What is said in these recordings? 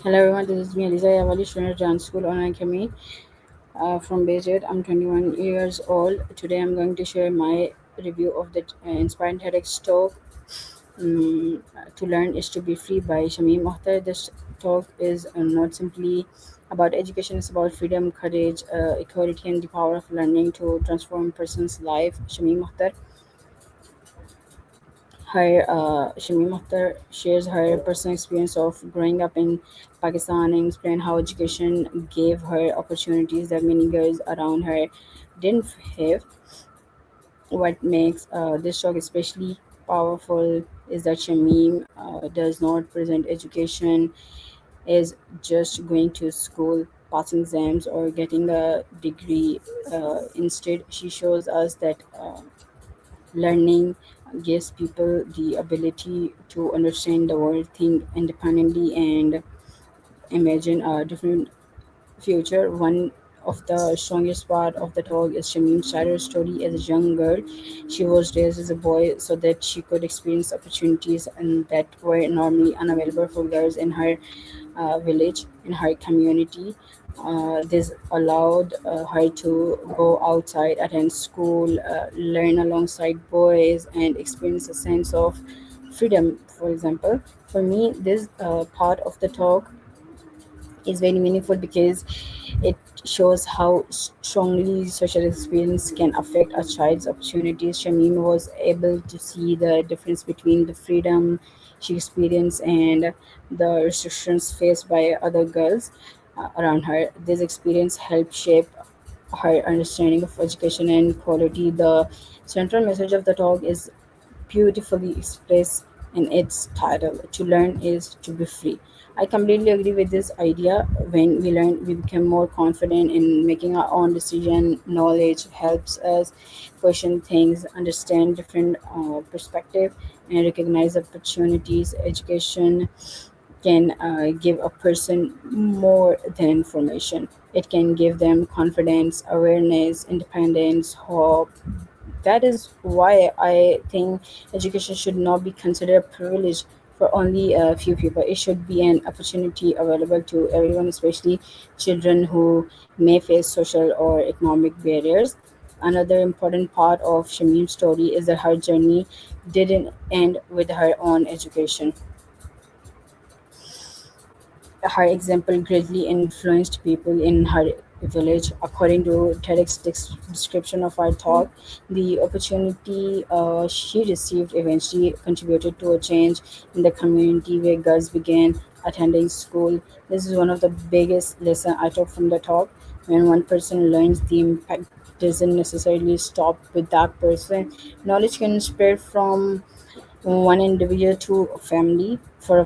Hello everyone, this is me Eliza Yavali, student at Jan School Online Academy from Beijing. I'm 21 years old. Today I'm going to share my review of the inspiring Tedx talk. To learn is to be free by Shameem Akhtar. This talk is not simply about education, it's about freedom, courage, equality, and the power of learning to transform a person's life. Shameem Akhtar shares her personal experience of growing up in Pakistan and explain how education gave her opportunities that many girls around her didn't have. What makes this talk especially powerful is that Shameem does not present education as just going to school, passing exams, or getting a degree. Instead, she shows us that learning gives people the ability to understand the world, think independently, and imagine a different future. One of the strongest part of the talk is Shamim's childhood story as a young girl. She was raised as a boy so that she could experience opportunities and that were normally unavailable for girls in her village, in her community. This allowed her to go outside, attend school, learn alongside boys, and experience a sense of freedom. For example, for me, this part of the talk is very meaningful because it shows how strongly social experience can affect a child's opportunities. Shamim was able to see the difference between the freedom she experienced and the restrictions faced by other girls around her. This experience helped shape her understanding of education and quality. The central message of the talk is beautifully expressed in its title: To learn is to be free. I completely agree with this idea. When we learn, we become more confident in making our own decision. Knowledge helps us question things, understand different perspective, and recognize opportunities. Education can give a person more than information. It can give them confidence, awareness, independence, hope. That is why I think education should not be considered a privilege for only a few people. It should be an opportunity available to everyone, especially children who may face social or economic barriers. Another important part of Shamim's story is that her journey didn't end with her own education. Her example greatly influenced people in her village. According to Tedx description of her talk, the opportunity she received eventually contributed to a change in the community where girls began attending school. This is one of the biggest lessons I took from the talk. When one person learns, the impact doesn't necessarily stop with that person. Knowledge can spread from one individual to a family, from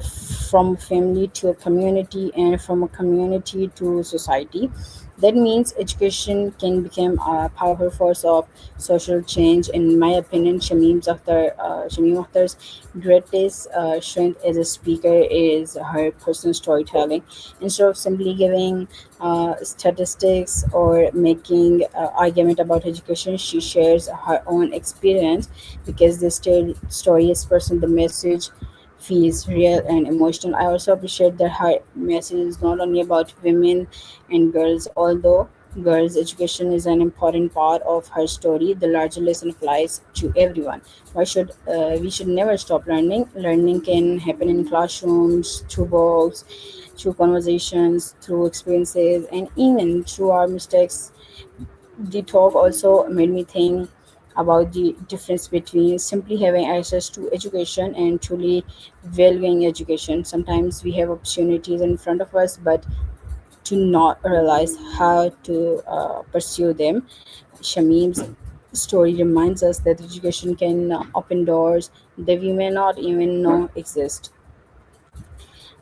a family to a community, and from a community to society. That means education can become a powerful force of social change. In my opinion, Shameem Akhtar's greatest strength as a speaker is her personal storytelling. Instead of simply giving statistics or making argument about education, she shares her own experience. Because the story is personal, the message feels real and emotional. I also appreciate that her message is not only about women and girls. Although girls' education is an important part of her story, the larger lesson applies to everyone. We should never stop learning? Learning can happen in classrooms, through books, through conversations, through experiences, and even through our mistakes. The talk also made me think about the difference between simply having access to education and truly valuing education. Sometimes we have opportunities in front of us, but to not realize how to pursue them. Shamim's story reminds us that education can open doors that we may not even know exist.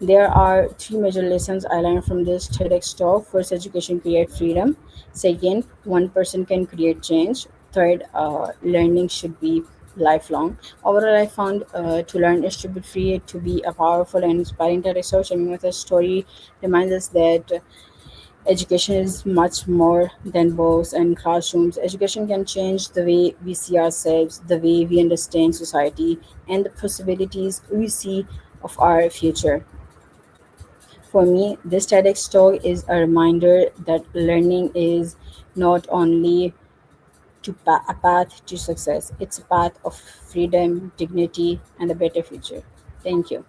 There are three major lessons I learned from this TEDx talk. First, education creates freedom. Second, one person can create change. Third, learning should be lifelong. Overall, I found to learn is to be free, to be a powerful and inspiring TEDx talk. Shamim with a story reminds us that education is much more than books and classrooms. Education can change the way we see ourselves, the way we understand society, and the possibilities we see of our future. For me, this TEDx talk is a reminder that learning is not only a path to success, it's a path of freedom, dignity, and a better future. Thank you.